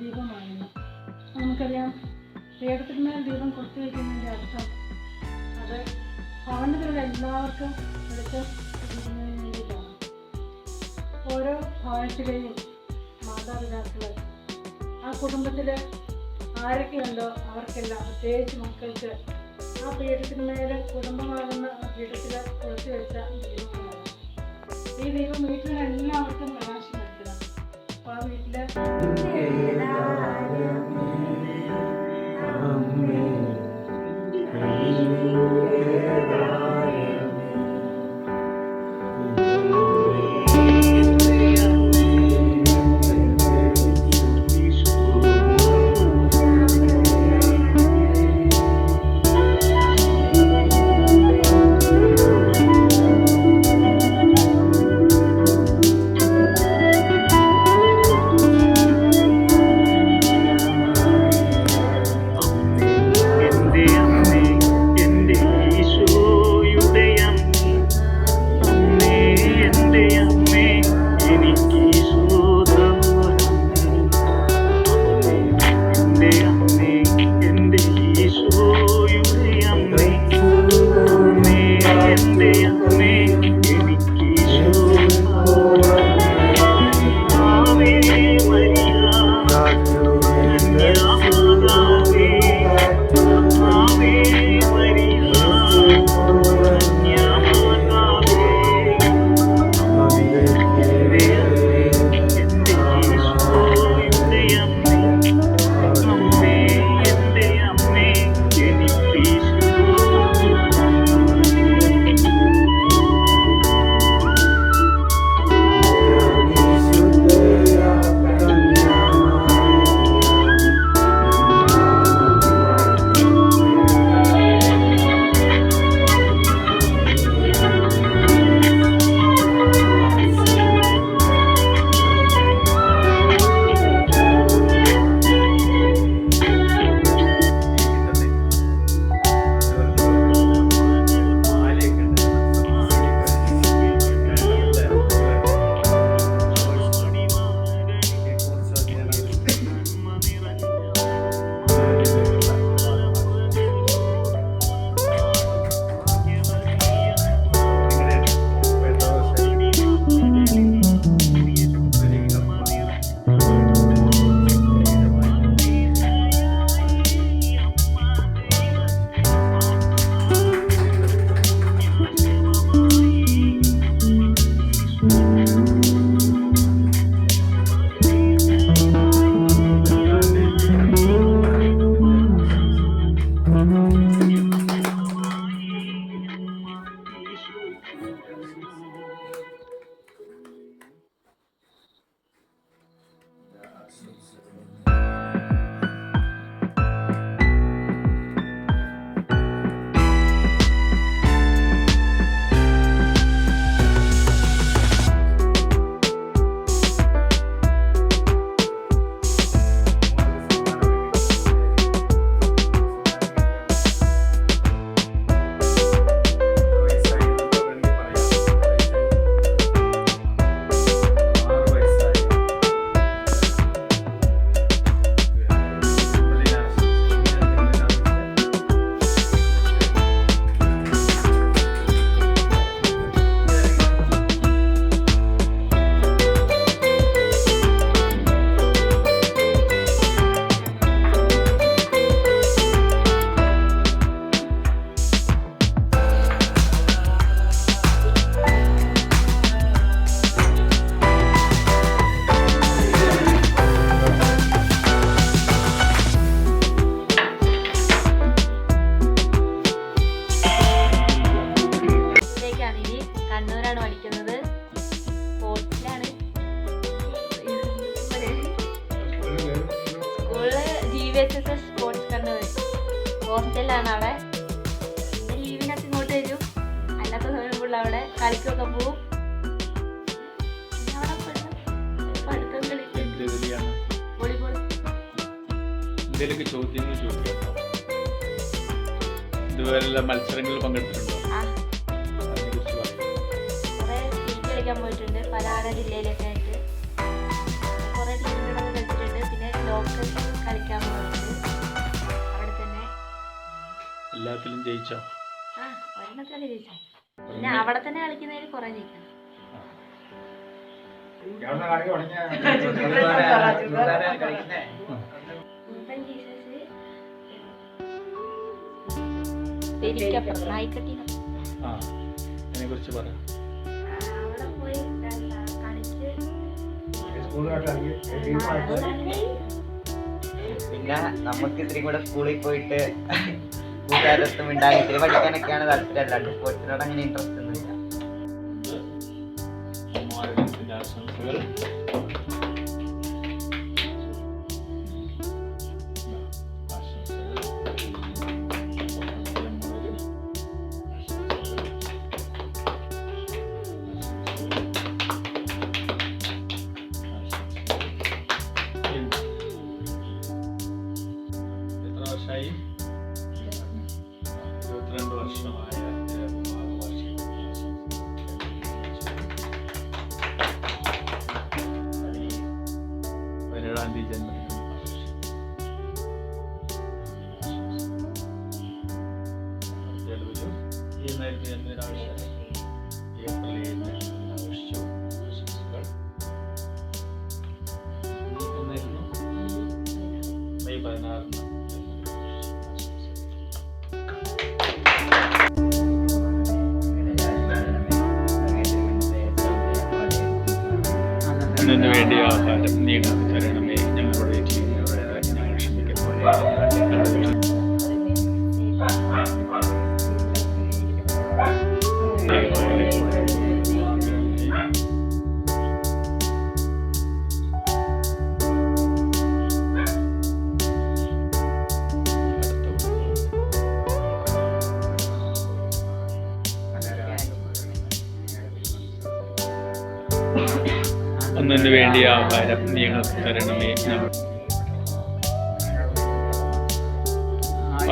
ദീപമായിരുന്നു. നമുക്കറിയാം, പീഠത്തിന്മേൽ ദീപം കൊത്തി വയ്ക്കുന്നതിൻ്റെ അർത്ഥം അത് ഭവനത്തിലുള്ള എല്ലാവർക്കും വെളിച്ചം ലഭിക്കുന്നതിന് വേണ്ടിയിട്ടാണ്. ഓരോ ഭവനത്തിലെയും മാതാപിതാക്കൾ ആ കുടുംബത്തിൽ ആരൊക്കെയുണ്ടോ അവർക്കെല്ലാം, പ്രത്യേകിച്ച് മക്കൾക്ക്, ആ പീഠത്തിന്മേൽ കുടുംബമാകുന്ന ആ പീഠത്തിൽ കൊളുത്തി വെച്ച ദീപങ്ങളാണ്. ഈ ദീപം വീട്ടിലുള്ള എല്ലാവർക്കും പ്രകാശം നൽകുക. അപ്പോൾ ആ വീട്ടിൽ സ്പോർട്സ് കണ്ണൂർ ഹോസ്റ്റലിലാണ്. അവിടെ ലീവിനൊക്കെ ഇങ്ങോട്ട് വരും, അല്ലാത്ത സമയങ്ങളിൽ അവിടെ കളിക്കൊക്കെ പോവും. പഠിത്തം കളിക്കും, വോളിബോൾ. ഇതുവരെയുള്ള മത്സരങ്ങളിൽ പങ്കെടുത്തിട്ടുണ്ടോ? കുറെ സ്റ്റേറ്റ് കളിക്കാൻ പോയിട്ടുണ്ട്, പല ജില്ലയിലൊക്കെ ആയിട്ട്. കുറെ ടീമുകളൊക്കെ കളിച്ചിട്ടുണ്ട്. പിന്നെ ലോക ഫോക്കസ് കളിക്കാൻ പോകുന്നത്. അവിടെ തന്നെ എല്ലാത്തിലും ജയിച്ചോ? ഒരെണ്ണത്തിലൊക്കെ ജയിച്ചാൽ പിന്നെ അവിടെ തന്നെ കളിക്കുന്നതിൽ കുറെ ജയിക്കണം. അതിനെ കുറിച്ച് പറയാം. അവിടെ പോയി കളിച്ച് പിന്നെ നമുക്ക് ഇത്തിരി കൂടെ സ്കൂളിൽ പോയിട്ട് കൂട്ടുകാരത്തും ഉണ്ടാകും. ഇത്തിരി പഠിക്കാനൊക്കെയാണ് താല്പര്യം, അല്ലാണ്ട് സ്പോർട്സിനോട് അങ്ങനെ ഇൻട്രസ്റ്റ് ഒന്നുമില്ല. ആശംസകൾ. എത്ര വർഷമായി? 22 വർഷമായ ഗാന്ധി ജന്മദിനം ഏപ്രിൽ 7 ആഘോഷിച്ചു. ആശംസകൾ. എന്നായിരുന്നു? മെയ് 16 അതിനു വേണ്ടി ആഹാരം നീ തരണമേ. ഞങ്ങളുടെ ഞങ്ങൾ ക്ഷമിക്കുന്നു. ഒന്നിനു വേണ്ടി ആഹാരം ഞങ്ങൾക്ക് തരണമേ.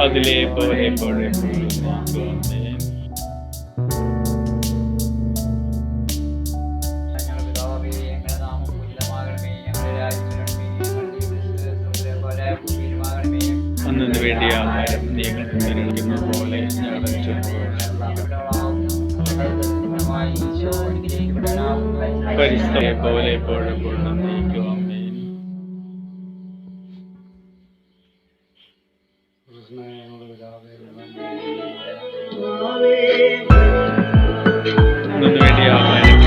അതിലെ പോലെ പോലെ ഒന്നിനു വേണ്ടി ആഹാരം ഞങ്ങൾക്ക് തരുന്ന പോലെ ഞങ്ങളുടെ പരിസ്ഥിതിയെ പോലെ എപ്പോഴെപ്പോഴും നന്ദിക്കും. ആമേൻ. ഒന്നിനു വേണ്ടി ആഹാരം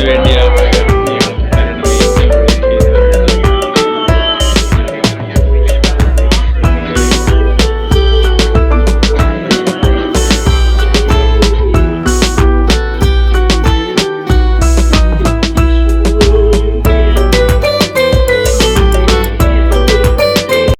വേണ്ടി